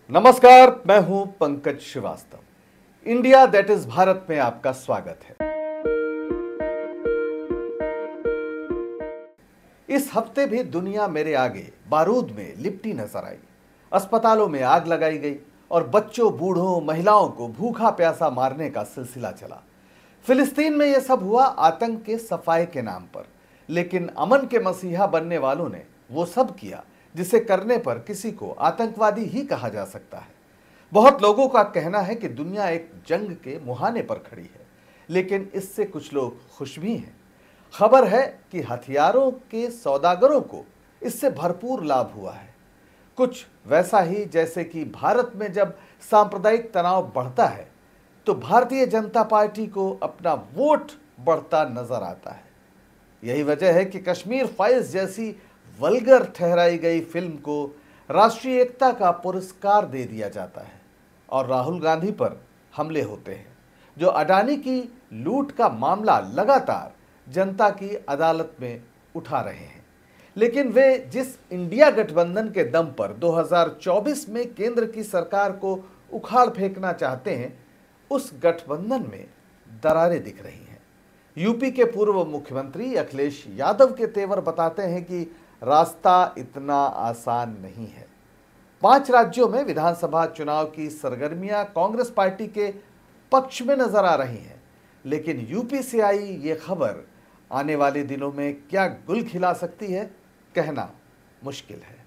नमस्कार, मैं हूं Pankaj Srivastava. India that is Bharat में आपका स्वागत है। इस हफ्ते भी दुनिया मेरे आगे बारूद में लिपटी नजर आई। अस्पतालों में आग लगाई गई और बच्चों, बूढ़ों, महिलाओं को भूखा प्यासा मारने का सिलसिला चला। फिलिस्तीन में यह सब हुआ आतंक के सफाए के नाम पर, लेकिन अमन के मसीहा बनने वालों ने वो सब किया जिसे करने पर किसी को आतंकवादी ही कहा जा सकता है। बहुत लोगों का कहना है कि दुनिया एक जंग के मुहाने पर खड़ी है, लेकिन इससे कुछ लोग खुश भी हैं। खबर है कि हथियारों के सौदागरों को इससे भरपूर लाभ हुआ है। कुछ वैसा ही जैसे कि भारत में जब सांप्रदायिक तनाव बढ़ता है तो भारतीय जनता पार्टी को अपना वोट बढ़ता नजर आता है। यही वजह है कि कश्मीर फाइल्स जैसी वल्गर ठहराई गई फिल्म को राष्ट्रीय एकता का पुरस्कार दे दिया जाता है और राहुल गांधी पर हमले होते हैं, जो अडानी की लूट का मामला लगातार जनता की अदालत में उठा रहे हैं। लेकिन वे जिस इंडिया गठबंधन के दम पर 2024 में केंद्र की सरकार को उखाड़ फेंकना चाहते हैं, उस गठबंधन में दरारें दिख रही हैं। यूपी के पूर्व मुख्यमंत्री अखिलेश यादव के तेवर बताते हैं कि रास्ता इतना आसान नहीं है। 5 राज्यों में विधानसभा चुनाव की सरगर्मियां कांग्रेस पार्टी के पक्ष में नजर आ रही हैं, लेकिन यूपी से आई ये खबर आने वाले दिनों में क्या गुल खिला सकती है, कहना मुश्किल है।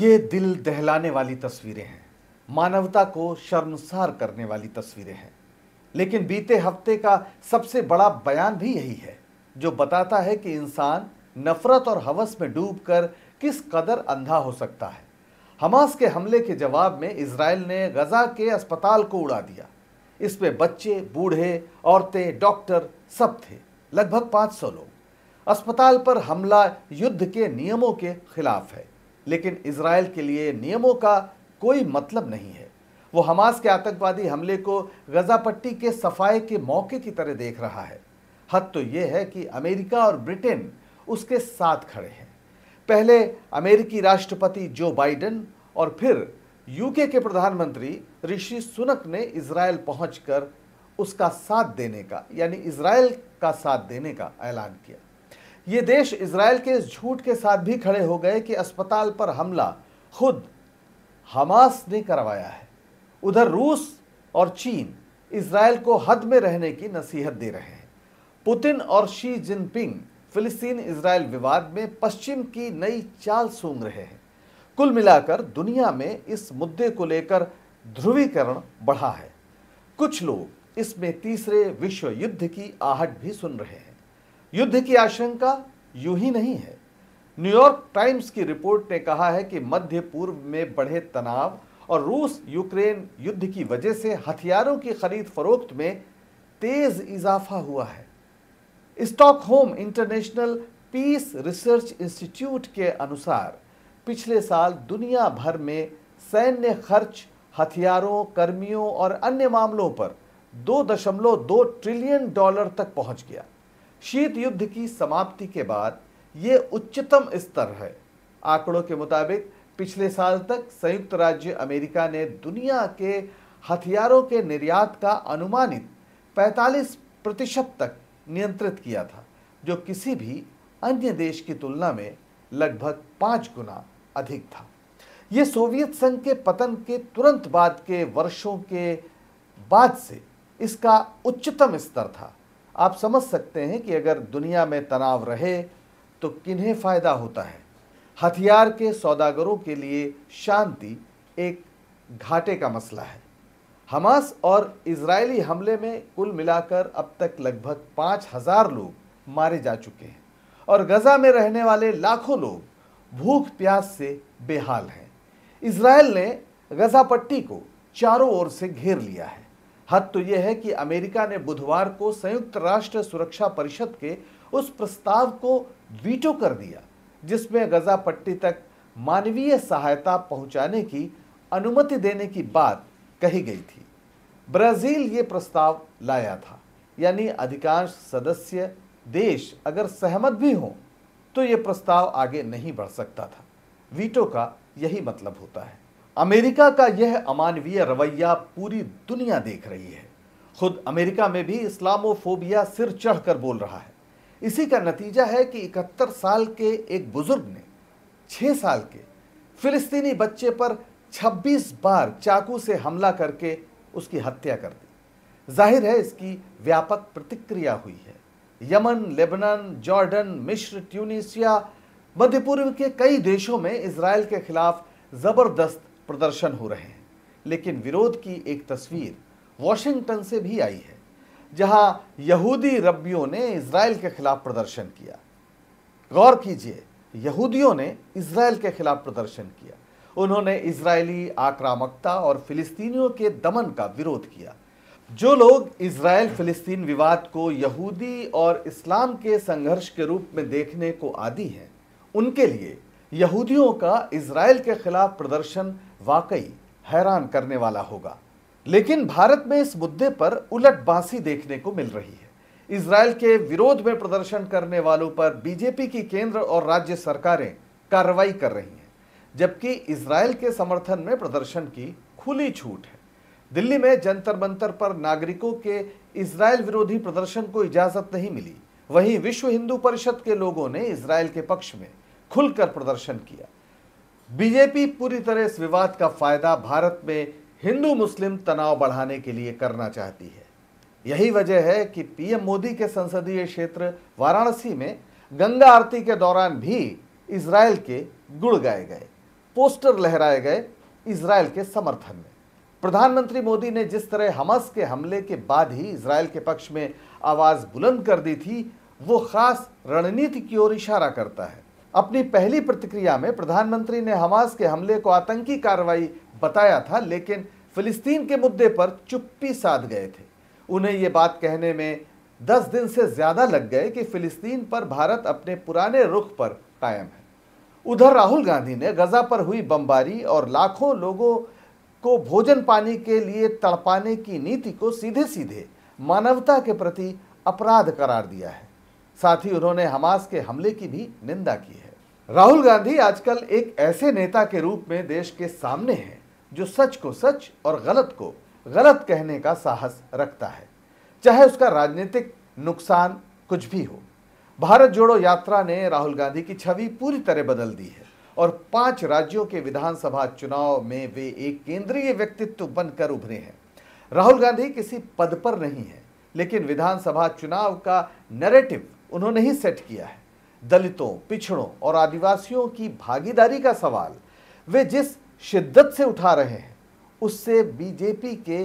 ये दिल दहलाने वाली तस्वीरें हैं, मानवता को शर्मसार करने वाली तस्वीरें हैं। लेकिन बीते हफ्ते का सबसे बड़ा बयान भी यही है, जो बताता है कि इंसान नफरत और हवस में डूबकर किस कदर अंधा हो सकता है। हमास के हमले के जवाब में इजराइल ने गजा के अस्पताल को उड़ा दिया। इसमें बच्चे, बूढ़े, औरतें, डॉक्टर सब थे, लगभग 500 लोग। अस्पताल पर हमला युद्ध के नियमों के खिलाफ है, लेकिन इजराइल के लिए नियमों का कोई मतलब नहीं है। वो हमास के आतंकवादी हमले को गजा पट्टी के सफाए के मौके की तरह देख रहा है। हद तो यह है कि अमेरिका और ब्रिटेन उसके साथ खड़े हैं। पहले अमेरिकी राष्ट्रपति जो बाइडेन और फिर यूके के प्रधानमंत्री ऋषि सुनक ने इजराइल पहुंचकर उसका साथ देने का, यानी इजराइल का साथ देने का ऐलान किया। ये देश इजराइल के इस झूठ के साथ भी खड़े हो गए कि अस्पताल पर हमला खुद हमास ने करवाया है। उधर रूस और चीन इजराइल को हद में रहने की नसीहत दे रहे हैं। पुतिन और शी जिनपिंग फिलिस्तीन इजराइल विवाद में पश्चिम की नई चाल सूंघ रहे हैं। कुल मिलाकर दुनिया में इस मुद्दे को लेकर ध्रुवीकरण बढ़ा है। कुछ लोग इसमें तीसरे विश्व युद्ध की आहट भी सुन रहे हैं। युद्ध की आशंका यूं ही नहीं है। न्यूयॉर्क टाइम्स की रिपोर्ट ने कहा है कि मध्य पूर्व में बढ़े तनाव और रूस यूक्रेन युद्ध की वजह से हथियारों की खरीद फरोख्त में तेज इजाफा हुआ है। Stockholm International Peace Research Institute के अनुसार पिछले साल दुनिया भर में सैन्य खर्च हथियारों, कर्मियों और अन्य मामलों पर $2.2 ट्रिलियन तक पहुंच गया। शीत युद्ध की समाप्ति के बाद यह उच्चतम स्तर है। आंकड़ों के मुताबिक पिछले साल तक संयुक्त राज्य अमेरिका ने दुनिया के हथियारों के निर्यात का अनुमानित 45% तक नियंत्रित किया था, जो किसी भी अन्य देश की तुलना में लगभग 5 गुना अधिक था। यह सोवियत संघ के पतन के तुरंत बाद के वर्षों के बाद से इसका उच्चतम स्तर था। आप समझ सकते हैं कि अगर दुनिया में तनाव रहे तो किन्हें फायदा होता है। हथियार के सौदागरों के लिए शांति एक घाटे का मसला है। हमास और इजरायली हमले में कुल मिलाकर अब तक लगभग 5000 लोग मारे जा चुके हैं और गजा में रहने वाले लाखों लोग भूख प्यास से बेहाल हैं। इजराइल ने गजा पट्टी को चारों ओर से घेर लिया है। हद तो यह है कि अमेरिका ने बुधवार को संयुक्त राष्ट्र सुरक्षा परिषद के उस प्रस्ताव को वीटो कर दिया, जिसमें गजा पट्टी तक मानवीय सहायता पहुंचाने की अनुमति देने की बात कही गई थी। ब्राजील ये प्रस्ताव लाया था, यानी अधिकांश सदस्य देश अगर सहमत भी हों तो ये प्रस्ताव आगे नहीं बढ़ सकता था। वीटो का यही मतलब होता है। अमेरिका का यह अमानवीय रवैया पूरी दुनिया देख रही है। खुद अमेरिका में भी इस्लामोफोबिया सिर चढ़कर बोल रहा है। इसी का नतीजा है कि 71 साल के एक बुजुर्ग ने 6 साल के फिलिस्तीनी बच्चे पर 26 बार चाकू से हमला करके उसकी हत्या कर दी। जाहिर है इसकी व्यापक प्रतिक्रिया हुई है। यमन, लेबनान, जॉर्डन, मिस्र, ट्यूनीसिया, मध्य पूर्व के कई देशों में इजराइल के खिलाफ जबरदस्त प्रदर्शन हो रहे हैं। लेकिन विरोध की एक तस्वीर वॉशिंगटन से भी आई है, जहां यहूदी रब्बियों ने इजराइल के खिलाफ प्रदर्शन किया। गौर कीजिए, यहूदियों ने इजराइल के खिलाफ प्रदर्शन किया। उन्होंने इजरायली आक्रामकता और फिलिस्तीनियों के दमन का विरोध किया। जो लोग इजराइल फिलिस्तीन विवाद को यहूदी और इस्लाम के संघर्ष के रूप में देखने को आदी हैं, उनके लिए यहूदियों का इजराइल के खिलाफ प्रदर्शन वाकई हैरान करने वाला होगा। लेकिन भारत में इस मुद्दे पर उलटबांसी देखने को मिल रही है। इजराइल के विरोध में प्रदर्शन करने वालों पर बीजेपी की केंद्र और राज्य सरकारें कार्रवाई कर रही हैं, जबकि इजराइल के समर्थन में प्रदर्शन की खुली छूट है। दिल्ली में जंतर मंतर पर नागरिकों के इजराइल विरोधी प्रदर्शन को इजाजत नहीं मिली। वहीं विश्व हिंदू परिषद के लोगों ने इजराइल के पक्ष में खुलकर प्रदर्शन किया। बीजेपी पूरी तरह इस विवाद का फायदा भारत में हिंदू मुस्लिम तनाव बढ़ाने के लिए करना चाहती है। यही वजह है कि पीएम मोदी के संसदीय क्षेत्र वाराणसी में गंगा आरती के दौरान भी इजराइल के गुण गाए गए, पोस्टर लहराए गए इजराइल के समर्थन में। प्रधानमंत्री मोदी ने जिस तरह हमास के हमले के बाद ही इजराइल के पक्ष में आवाज बुलंद कर दी थी, वो खास रणनीति की ओर इशारा करता है। अपनी पहली प्रतिक्रिया में प्रधानमंत्री ने हमास के हमले को आतंकी कार्रवाई बताया था, लेकिन फिलिस्तीन के मुद्दे पर चुप्पी साध गए थे। उन्हें ये बात कहने में 10 दिन से ज्यादा लग गए कि फिलिस्तीन पर भारत अपने पुराने रुख पर कायम है। उधर राहुल गांधी ने गजा पर हुई बमबारी और लाखों लोगों को भोजन पानी के लिए तड़पाने की नीति को सीधे सीधे मानवता के प्रति अपराध करार दिया है। साथ ही उन्होंने हमास के हमले की भी निंदा की है। राहुल गांधी आजकल एक ऐसे नेता के रूप में देश के सामने हैं जो सच को सच और गलत को गलत कहने का साहस रखता है, चाहे उसका राजनीतिक नुकसान कुछ भी हो। भारत जोड़ो यात्रा ने राहुल गांधी की छवि पूरी तरह बदल दी है और 5 राज्यों के विधानसभा चुनाव में वे एक केंद्रीय व्यक्तित्व बनकर उभरे हैं। राहुल गांधी किसी पद पर नहीं है, लेकिन विधानसभा चुनाव का नैरेटिव उन्होंने ही सेट किया है। दलितों, पिछड़ों और आदिवासियों की भागीदारी का सवाल वे जिस शिद्दत से उठा रहे हैं, उससे बीजेपी के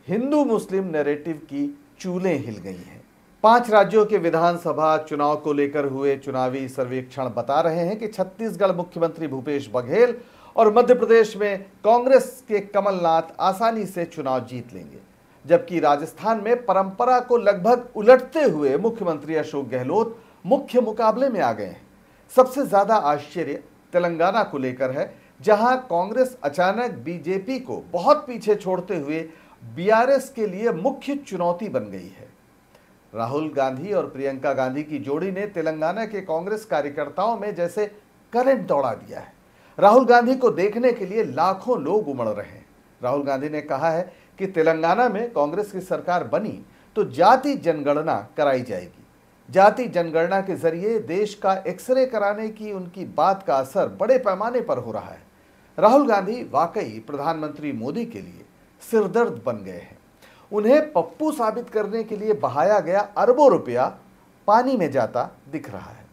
हिंदू मुस्लिम नैरेटिव की चूलें हिल गई हैं। 5 राज्यों के विधानसभा चुनाव को लेकर हुए चुनावी सर्वेक्षण बता रहे हैं कि छत्तीसगढ़ मुख्यमंत्री भूपेश बघेल और मध्य प्रदेश में कांग्रेस के कमलनाथ आसानी से चुनाव जीत लेंगे, जबकि राजस्थान में परंपरा को लगभग उलटते हुए मुख्यमंत्री अशोक गहलोत मुख्य मुकाबले में आ गए हैं। सबसे ज्यादा आश्चर्य तेलंगाना को लेकर है, जहां कांग्रेस अचानक बीजेपी को बहुत पीछे छोड़ते हुए बीआरएस के लिए मुख्य चुनौती बन गई है। राहुल गांधी और प्रियंका गांधी की जोड़ी ने तेलंगाना के कांग्रेस कार्यकर्ताओं में जैसे करंट दौड़ा दिया है। राहुल गांधी को देखने के लिए लाखों लोग उमड़ रहे हैं। राहुल गांधी ने कहा है कि तेलंगाना में कांग्रेस की सरकार बनी तो जाति जनगणना कराई जाएगी। जाति जनगणना के जरिए देश का एक्सरे कराने की उनकी बात का असर बड़े पैमाने पर हो रहा है। राहुल गांधी वाकई प्रधानमंत्री मोदी के लिए सिरदर्द बन गए हैं। उन्हें पप्पू साबित करने के लिए बहाया गया अरबों रुपया पानी में जाता दिख रहा है।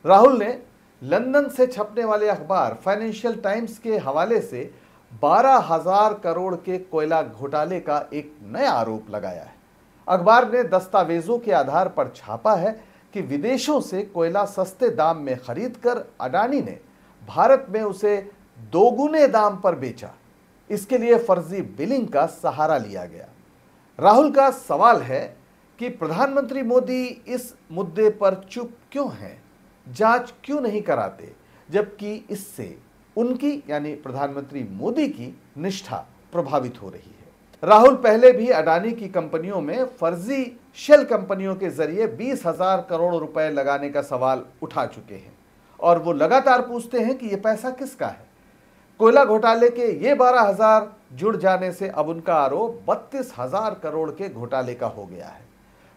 राहुल ने लंदन से छपने वाले अखबार फाइनेंशियल टाइम्स के हवाले से 12,000 करोड़ के कोयला घोटाले का एक नया आरोप लगाया है। अखबार ने दस्तावेजों के आधार पर छापा है कि विदेशों से कोयला सस्ते दाम में खरीदकर अडानी ने भारत में उसे दोगुने दाम पर बेचा। इसके लिए फर्जी बिलिंग का सहारा लिया गया। राहुल का सवाल है कि प्रधानमंत्री मोदी इस मुद्दे पर चुप क्यों हैं, जांच क्यों नहीं कराते, जबकि इससे उनकी यानी प्रधानमंत्री मोदी की निष्ठा प्रभावित हो रही है। राहुल पहले भी अडानी की कंपनियों में फर्जी शेल कंपनियों के जरिए 20,000 करोड़ रुपए लगाने का सवाल उठा चुके हैं। और वो लगातार पूछते हैं कि ये पैसा किसका है। कोयला घोटाले के ये 12,000 जुड़ जाने से अब उनका आरोप 32,000 करोड़ के घोटाले का हो गया है।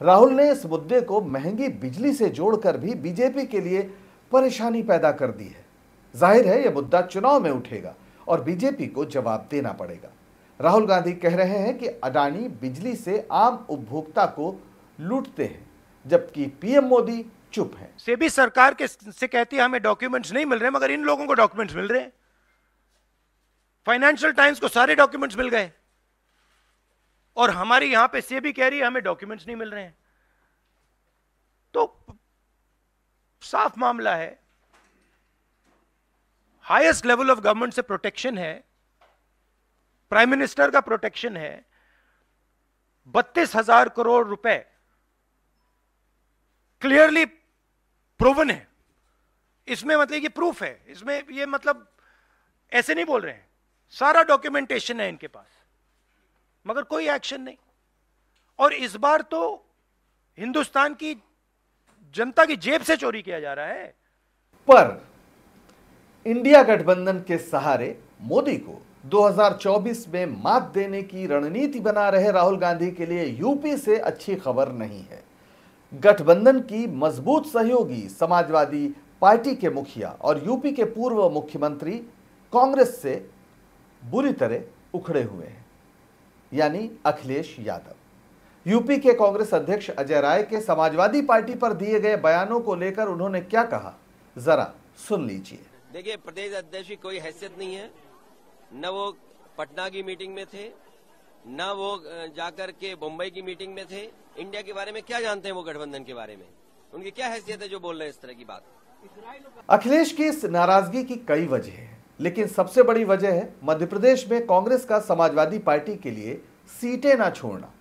राहुल ने इस मुद्दे को महंगी बिजली से जोड़कर भी बीजेपी के लिए परेशानी पैदा कर दी है। जाहिर है यह मुद्दा चुनाव में उठेगा और बीजेपी को जवाब देना पड़ेगा। राहुल गांधी कह रहे हैं कि अडानी बिजली से आम उपभोक्ता को लूटते हैं, जबकि पीएम मोदी चुप हैं। सेबी सरकार के से कहती है हमें डॉक्यूमेंट्स नहीं मिल रहे, मगर इन लोगों को डॉक्यूमेंट्स मिल रहे हैं। फाइनेंशियल टाइम्स को सारे डॉक्यूमेंट्स मिल गए और हमारी यहां पे सेबी कह रही है हमें डॉक्यूमेंट्स नहीं मिल रहे हैं। तो साफ मामला है, हाईएस्ट लेवल ऑफ गवर्नमेंट से प्रोटेक्शन है, प्राइम मिनिस्टर का प्रोटेक्शन है। 32,000 करोड़ रुपए क्लियरली प्रूवन है। इसमें मतलब ये प्रूफ है, इसमें ये मतलब ऐसे नहीं बोल रहे हैं, सारा डॉक्यूमेंटेशन है इनके पास, मगर कोई एक्शन नहीं। और इस बार तो हिंदुस्तान की जनता की जेब से चोरी किया जा रहा है। पर इंडिया गठबंधन के सहारे मोदी को 2024 में मात देने की रणनीति बना रहे राहुल गांधी के लिए यूपी से अच्छी खबर नहीं है। गठबंधन की मजबूत सहयोगी समाजवादी पार्टी के मुखिया और यूपी के पूर्व मुख्यमंत्री कांग्रेस से बुरी तरह उखड़े हुए हैं, यानी अखिलेश यादव। यूपी के कांग्रेस अध्यक्ष अजय राय के समाजवादी पार्टी पर दिए गए बयानों को लेकर उन्होंने क्या कहा, जरा सुन लीजिए। देखिए, प्रदेश अध्यक्ष की कोई हैसियत नहीं है, न वो पटना की मीटिंग में थे, न वो जाकर के मुंबई की मीटिंग में थे। इंडिया के बारे में क्या जानते हैं वो, गठबंधन के बारे में उनकी क्या हैसियत है जो बोल रहे हैं इस तरह की बात। अखिलेश की इस नाराजगी की कई वजह हैं, लेकिन सबसे बड़ी वजह है मध्य प्रदेश में कांग्रेस का समाजवादी पार्टी के लिए सीटें ना छोड़ना।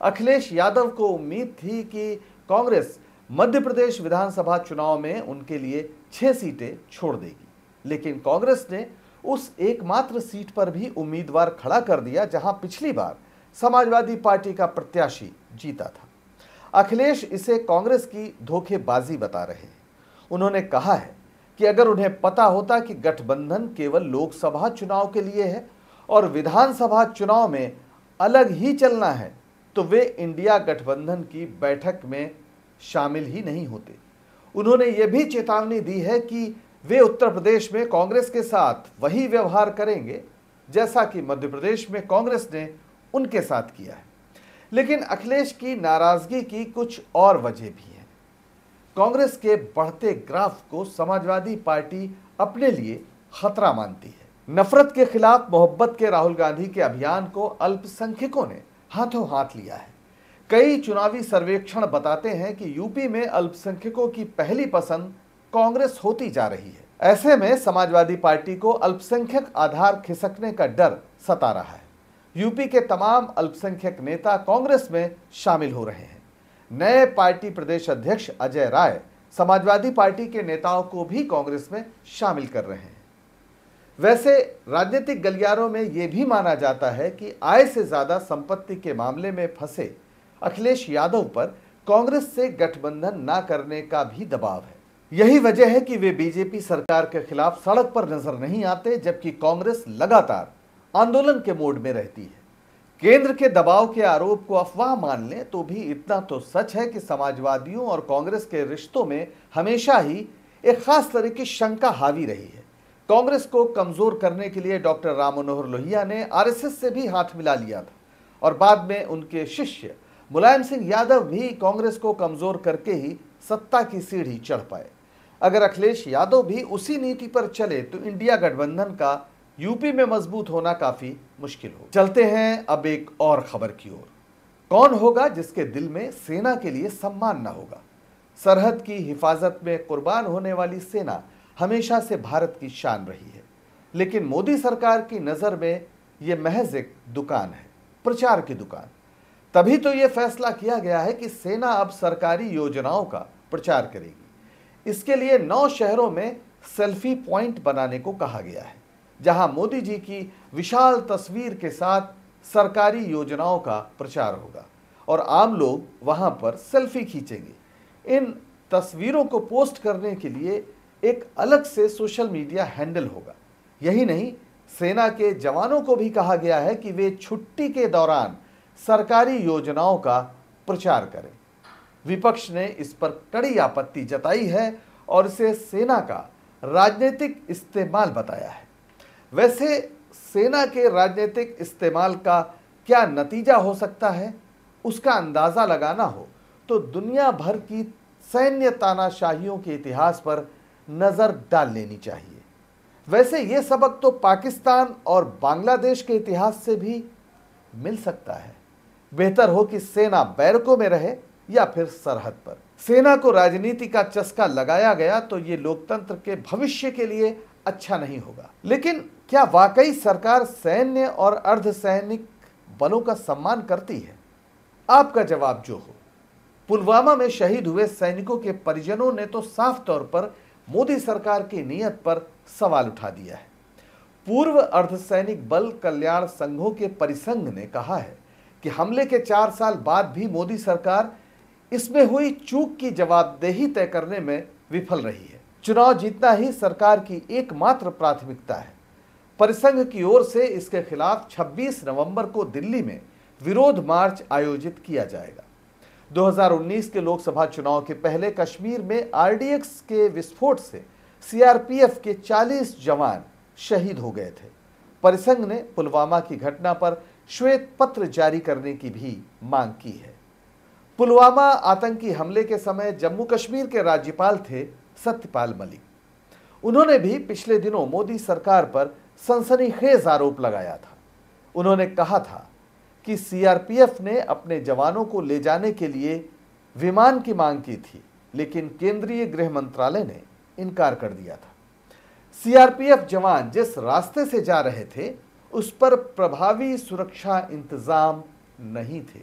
अखिलेश यादव को उम्मीद थी कि कांग्रेस मध्य प्रदेश विधानसभा चुनाव में उनके लिए 6 सीटें छोड़ देगी, लेकिन कांग्रेस ने उस एकमात्र सीट पर भी उम्मीदवार खड़ा कर दिया जहां पिछली बार समाजवादी पार्टी का प्रत्याशी जीता था। अखिलेश इसे कांग्रेस की धोखेबाजी बता रहे हैं। उन्होंने कहा है कि अगर उन्हें पता होता कि गठबंधन केवल लोकसभा चुनाव के लिए है और विधानसभा चुनाव में अलग ही चलना है, तो वे इंडिया गठबंधन की बैठक में शामिल ही नहीं होते। उन्होंने ये भी चेतावनी दी है कि वे उत्तर प्रदेश में कांग्रेस के साथ वही व्यवहार करेंगे जैसा कि मध्य प्रदेश में कांग्रेस ने उनके साथ किया है। लेकिन अखिलेश की नाराजगी की कुछ और वजह भी है। कांग्रेस के बढ़ते ग्राफ को समाजवादी पार्टी अपने लिए खतरा मानती है। नफरत के खिलाफ मोहब्बत के राहुल गांधी के अभियान को अल्पसंख्यकों ने हाथों हाथ लिया है। कई चुनावी सर्वेक्षण बताते हैं कि यूपी में अल्पसंख्यकों की पहली पसंद कांग्रेस होती जा रही है। ऐसे में समाजवादी पार्टी को अल्पसंख्यक आधार खिसकने का डर सता रहा है। यूपी के तमाम अल्पसंख्यक नेता कांग्रेस में शामिल हो रहे हैं। नए पार्टी प्रदेश अध्यक्ष अजय राय समाजवादी पार्टी के नेताओं को भी कांग्रेस में शामिल कर रहे हैं। वैसे राजनीतिक गलियारों में यह भी माना जाता है कि आय से ज्यादा संपत्ति के मामले में फंसे अखिलेश यादव पर कांग्रेस से गठबंधन न करने का भी दबाव है। यही वजह है कि वे बीजेपी सरकार के खिलाफ सड़क पर नजर नहीं आते, जबकि कांग्रेस लगातार आंदोलन के मोड में रहती है। केंद्र के दबाव के आरोप को अफवाह मान लें तो भी इतना तो सच है कि समाजवादियों और कांग्रेस के रिश्तों में हमेशा ही एक खास तरह की शंका हावी रही है। कांग्रेस को कमजोर करने के लिए डॉक्टर राम मनोहर लोहिया ने आरएसएस से भी हाथ मिला लिया था और बाद में उनके शिष्य मुलायम सिंह यादव भी कांग्रेस को कमजोर करके ही सत्ता की सीढ़ी चढ़ पाए। अगर अखिलेश यादव भी उसी नीति पर चले तो इंडिया गठबंधन का यूपी में मजबूत होना काफी मुश्किल हो। चलते हैं अब एक और खबर की ओर। कौन होगा जिसके दिल में सेना के लिए सम्मान न होगा? सरहद की हिफाजत में कुर्बान होने वाली सेना हमेशा से भारत की शान रही है, लेकिन मोदी सरकार की नजर में यह महज एक दुकान है, प्रचार की दुकान। तभी तो यह फैसला किया गया है कि सेना अब सरकारी योजनाओं का प्रचार करेगी। इसके लिए 9 शहरों में सेल्फी पॉइंट बनाने को कहा गया है, जहां मोदी जी की विशाल तस्वीर के साथ सरकारी योजनाओं का प्रचार होगा और आम लोग वहां पर सेल्फी खींचेंगे। इन तस्वीरों को पोस्ट करने के लिए एक अलग से सोशल मीडिया हैंडल होगा। यही नहीं, सेना के जवानों को भी कहा गया है कि वे छुट्टी के दौरान सरकारी योजनाओं का प्रचार करें। विपक्ष ने इस पर कड़ी आपत्ति जताई है और इसे सेना का राजनीतिक इस्तेमाल बताया है। वैसे सेना के राजनीतिक इस्तेमाल का क्या नतीजा हो सकता है, उसका अंदाजा लगाना हो तो दुनिया भर की सैन्य तानाशाहियों के इतिहास पर नजर डाल लेनी चाहिए। वैसे ये सबक तो पाकिस्तान और बांग्लादेश के इतिहास से भी मिल सकता है। बेहतर हो कि सेना बैरकों में रहे या फिर सरहद पर। सेना को राजनीति का चस्का लगाया गया तो ये लोकतंत्र के भविष्य के लिए अच्छा नहीं होगा। लेकिन क्या वाकई सरकार सैन्य और अर्धसैनिक बलों का सम्मान करती है? आपका जवाब जो हो। पुलवामा में शहीद हुए सैनिकों के परिजनों ने तो साफ तौर पर मोदी सरकार की नीयत पर सवाल उठा दिया है। पूर्व अर्धसैनिक बल कल्याण संघों के परिसंघ ने कहा है कि हमले के 4 साल बाद भी मोदी सरकार इसमें हुई चूक की जवाबदेही तय करने में विफल रही है। चुनाव जीतना ही सरकार की एकमात्र प्राथमिकता है। परिसंघ की ओर से इसके खिलाफ 26 नवंबर को दिल्ली में विरोध मार्च आयोजित किया जाएगा। 2019 के लोकसभा चुनाव के पहले कश्मीर में आरडीएक्स के विस्फोट से सीआरपीएफ के 40 जवान शहीद हो गए थे। परिसंघ ने पुलवामा की घटना पर श्वेत पत्र जारी करने की भी मांग की है। पुलवामा आतंकी हमले के समय जम्मू कश्मीर के राज्यपाल थे सत्यपाल मलिक। उन्होंने भी पिछले दिनों मोदी सरकार पर सनसनीखेज आरोप लगाया था। उन्होंने कहा था कि सीआरपीएफ ने अपने जवानों को ले जाने के लिए विमान की मांग की थी, लेकिन केंद्रीय गृह मंत्रालय ने इनकार कर दिया था। सीआरपीएफ जवान जिस रास्ते से जा रहे थे उस पर प्रभावी सुरक्षा इंतजाम नहीं थे।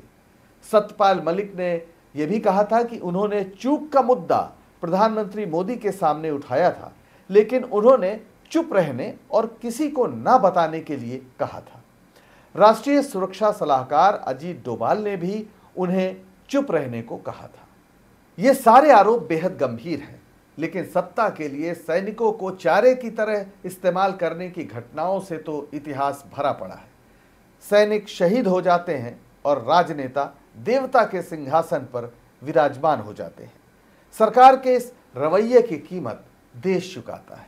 सत्यपाल मलिक ने यह भी कहा था कि उन्होंने चूक का मुद्दा प्रधानमंत्री मोदी के सामने उठाया था, लेकिन उन्होंने चुप रहने और किसी को ना बताने के लिए कहा था। राष्ट्रीय सुरक्षा सलाहकार अजीत डोभाल ने भी उन्हें चुप रहने को कहा था। ये सारे आरोप बेहद गंभीर हैं, लेकिन सत्ता के लिए सैनिकों को चारे की तरह इस्तेमाल करने की घटनाओं से तो इतिहास भरा पड़ा है। सैनिक शहीद हो जाते हैं और राजनेता देवता के सिंहासन पर विराजमान हो जाते हैं। सरकार के इस रवैये की कीमत देश चुकाता है।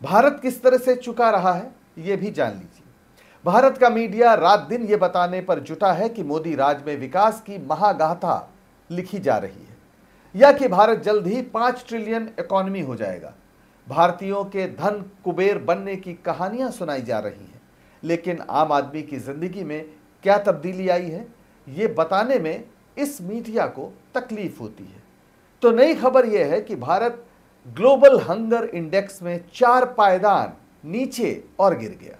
भारत किस तरह से चुका रहा है ये भी जान लीजिए। भारत का मीडिया रात दिन ये बताने पर जुटा है कि मोदी राज में विकास की महागाथा लिखी जा रही है, या कि भारत जल्द ही 5 ट्रिलियन इकोनॉमी हो जाएगा। भारतीयों के धन कुबेर बनने की कहानियां सुनाई जा रही हैं, लेकिन आम आदमी की जिंदगी में क्या तब्दीली आई है ये बताने में इस मीडिया को तकलीफ होती है। तो नई खबर यह है कि भारत ग्लोबल हंगर इंडेक्स में 4 पायदान नीचे और गिर गया।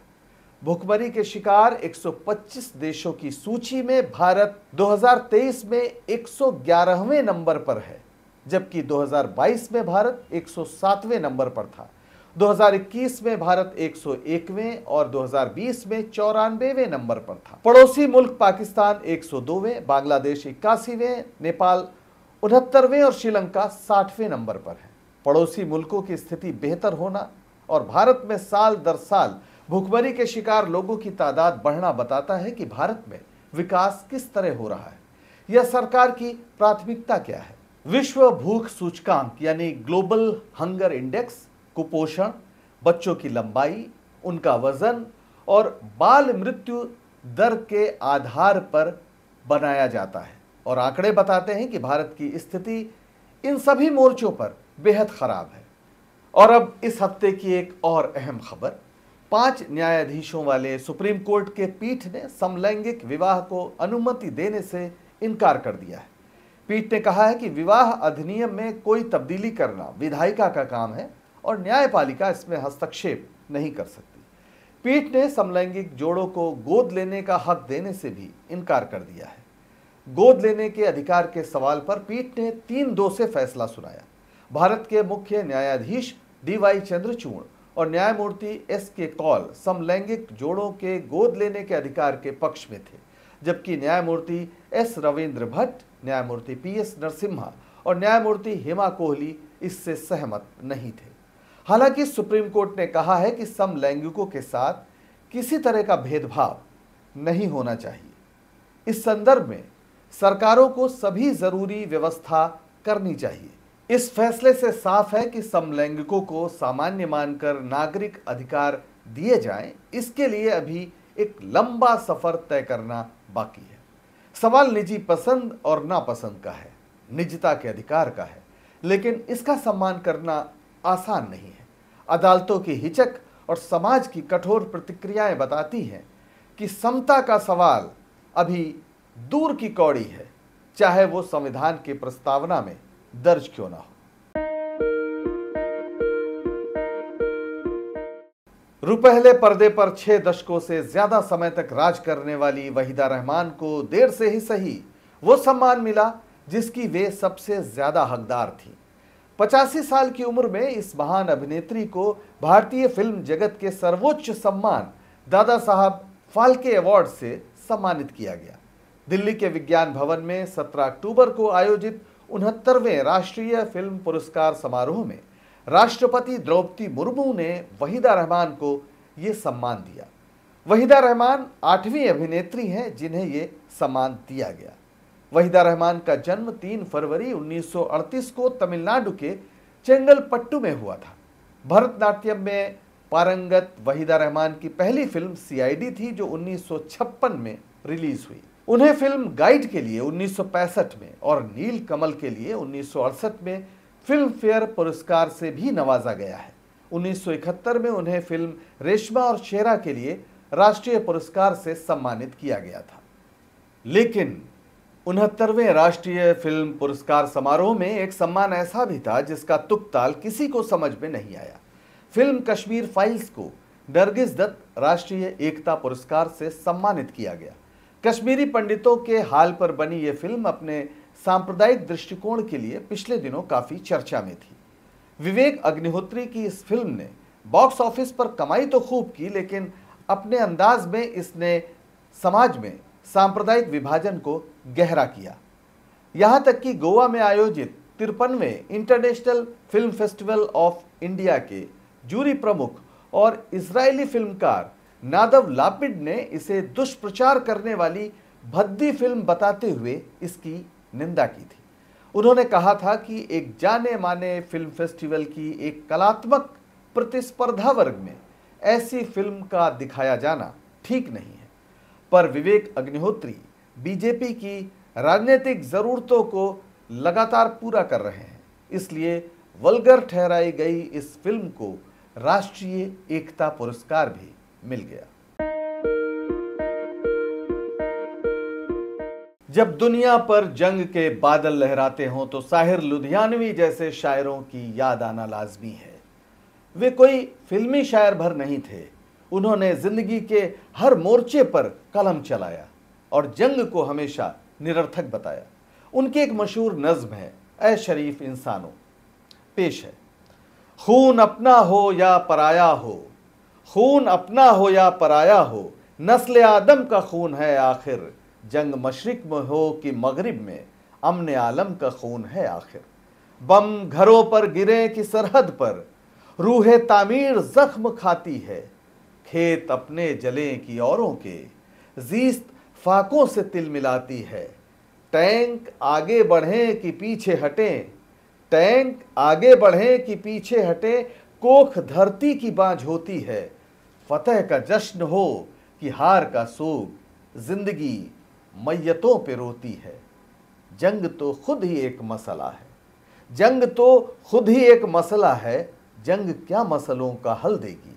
भुखमरी के शिकार 125 देशों की सूची में भारत 2023 में 111वें नंबर पर है, जबकि 2022 में भारत 107वें नंबर पर था। 2021 में भारत 101वें और 2020 में 94वें नंबर पर था। पड़ोसी मुल्क पाकिस्तान 102वें, बांग्लादेश 81वें, नेपाल 69वें और श्रीलंका 60वें नंबर पर है। पड़ोसी मुल्कों की स्थिति बेहतर होना और भारत में साल दर साल भुखमरी के शिकार लोगों की तादाद बढ़ना बताता है कि भारत में विकास किस तरह हो रहा है या सरकार की प्राथमिकता क्या है। विश्व भूख सूचकांक यानी ग्लोबल हंगर इंडेक्स कुपोषण, बच्चों की लंबाई, उनका वजन और बाल मृत्यु दर के आधार पर बनाया जाता है और आंकड़े बताते हैं कि भारत की स्थिति इन सभी मोर्चों पर बेहद खराब है। और अब इस हफ्ते की एक और अहम खबर, 5 न्यायाधीशों वाले सुप्रीम कोर्ट के पीठ ने समलैंगिक विवाह को अनुमति देने से इनकार कर दिया है। पीठ ने कहा है कि विवाह अधिनियम में कोई तब्दीली करना विधायिका का काम है और न्यायपालिका इसमें हस्तक्षेप नहीं कर सकती। पीठ ने समलैंगिक जोड़ों को गोद लेने का हक देने से भी इनकार कर दिया है। गोद लेने के अधिकार के सवाल पर पीठ ने 3-2 से फैसला सुनाया। भारत के मुख्य न्यायाधीश DY चंद्रचूड़ और न्यायमूर्ति SK कौल समलैंगिक जोड़ों के गोद लेने के अधिकार के पक्ष में थे, जबकि न्यायमूर्ति S रविंद्र भट्ट, न्यायमूर्ति PS नरसिम्हा और न्यायमूर्ति हेमा कोहली इससे सहमत नहीं थे। हालांकि सुप्रीम कोर्ट ने कहा है कि समलैंगिकों के साथ किसी तरह का भेदभाव नहीं होना चाहिए। इस संदर्भ में सरकारों को सभी जरूरी व्यवस्था करनी चाहिए। इस फैसले से साफ है कि समलैंगिकों को सामान्य मानकर नागरिक अधिकार दिए जाएं, इसके लिए अभी एक लंबा सफर तय करना बाकी है। सवाल निजी पसंद और नापसंद का है, निजता के अधिकार का है, लेकिन इसका सम्मान करना आसान नहीं है। अदालतों की हिचक और समाज की कठोर प्रतिक्रियाएं बताती हैं कि समता का सवाल अभी दूर की कौड़ी है, चाहे वो संविधान की प्रस्तावना में दर्ज क्यों ना हो। रुपहले पर्दे पर 6 दशकों से ज्यादा समय तक राज करने वाली वहीदा रहमान को देर से ही सही वो सम्मान मिला जिसकी वे सबसे ज्यादा हकदार थी। 85 साल की उम्र में इस महान अभिनेत्री को भारतीय फिल्म जगत के सर्वोच्च सम्मान दादा साहब फाल्के अवार्ड से सम्मानित किया गया। दिल्ली के विज्ञान भवन में 17 अक्टूबर को आयोजित 69वें राष्ट्रीय फिल्म पुरस्कार समारोह में राष्ट्रपति द्रौपदी मुर्मू ने वहीदा रहमान को ये सम्मान दिया। वहीदा रहमान 8वीं अभिनेत्री हैं जिन्हें ये सम्मान दिया गया। वहीदा रहमान का जन्म 3 फरवरी 1938 को तमिलनाडु के चेंगलपट्टू में हुआ था। भरतनाट्यम में पारंगत वहीदा रहमान की पहली फिल्म सीआईडी थी जो 1956 में रिलीज हुई। उन्हें फिल्म गाइड के लिए 1965 में और नील कमल के लिए 1968 में फिल्म फेयर पुरस्कार से भी नवाजा गया है। 1971 में उन्हें फिल्म रेशमा और शेरा के लिए राष्ट्रीय पुरस्कार से सम्मानित किया गया था। लेकिन 69वें राष्ट्रीय फिल्म पुरस्कार समारोह में एक सम्मान ऐसा भी था जिसका तुकताल किसी को समझ में नहीं आया। फिल्म कश्मीर फाइल्स को नरगिस दत्त राष्ट्रीय एकता पुरस्कार से सम्मानित किया गया। कश्मीरी पंडितों के हाल पर बनी यह फिल्म अपने सांप्रदायिक दृष्टिकोण के लिए पिछले दिनों काफी चर्चा में थी। विवेक अग्निहोत्री की इस फिल्म ने बॉक्स ऑफिस पर कमाई तो खूब की, लेकिन अपने अंदाज में इसने समाज में सांप्रदायिक विभाजन को गहरा किया। यहां तक कि गोवा में आयोजित 53वें international film festival of India के जूरी प्रमुख और इजरायली फिल्मकार नादव लापिड ने इसे दुष्प्रचार करने वाली भद्दी फिल्म बताते हुए इसकी निंदा की थी। उन्होंने कहा था कि एक जाने माने फिल्म फेस्टिवल की एक कलात्मक प्रतिस्पर्धा वर्ग में ऐसी फिल्म का दिखाया जाना ठीक नहीं है। पर विवेक अग्निहोत्री बीजेपी की राजनीतिक जरूरतों को लगातार पूरा कर रहे हैं, इसलिए वल्गर ठहराई गई इस फिल्म को राष्ट्रीय एकता पुरस्कार भी मिल गया। जब दुनिया पर जंग के बादल लहराते हों तो साहिर लुधियानवी जैसे शायरों की याद आना लाजमी है। वे कोई फिल्मी शायर भर नहीं थे। उन्होंने जिंदगी के हर मोर्चे पर कलम चलाया और जंग को हमेशा निरर्थक बताया। उनकी एक मशहूर नज्म है, ऐ शरीफ इंसानों। पेश है। खून अपना हो या पराया हो, खून अपना हो या पराया हो, नस्ल आदम का खून है आखिर। जंग मशरिक में हो कि मगरिब में, अमन आलम का खून है आखिर। बम घरों पर गिरे कि सरहद पर, रूहे तामीर जख्म खाती है। खेत अपने जले की औरों के, जीस्त फाकों से तिल मिलाती है। टैंक आगे बढ़े कि पीछे हटे, टैंक आगे बढ़े कि पीछे हटे, कोख धरती की बांझ होती है। फतह का जश्न हो कि हार का सोग, जिंदगी मैयतों पे रोती है। जंग तो खुद ही एक मसला है, जंग तो खुद ही एक मसला है। जंग क्या मसलों का हल देगी,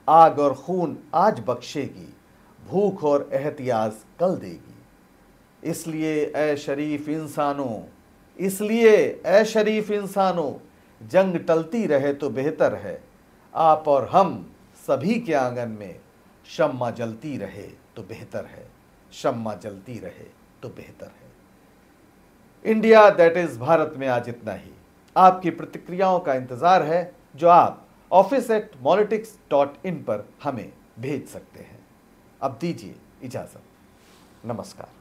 आग और खून आज बख्शेगी, भूख और एहतियाज कल देगी। इसलिए ऐ शरीफ इंसानों, इसलिए ऐ शरीफ इंसानों, जंग टलती रहे तो बेहतर है। आप और हम सभी के आंगन में शम्मा जलती रहे तो बेहतर है, शम्मा जलती रहे तो बेहतर है। इंडिया दैट इज भारत में आज इतना ही। आपकी प्रतिक्रियाओं का इंतजार है जो आप office@politics.in पर हमें भेज सकते हैं। अब दीजिए इजाजत। नमस्कार।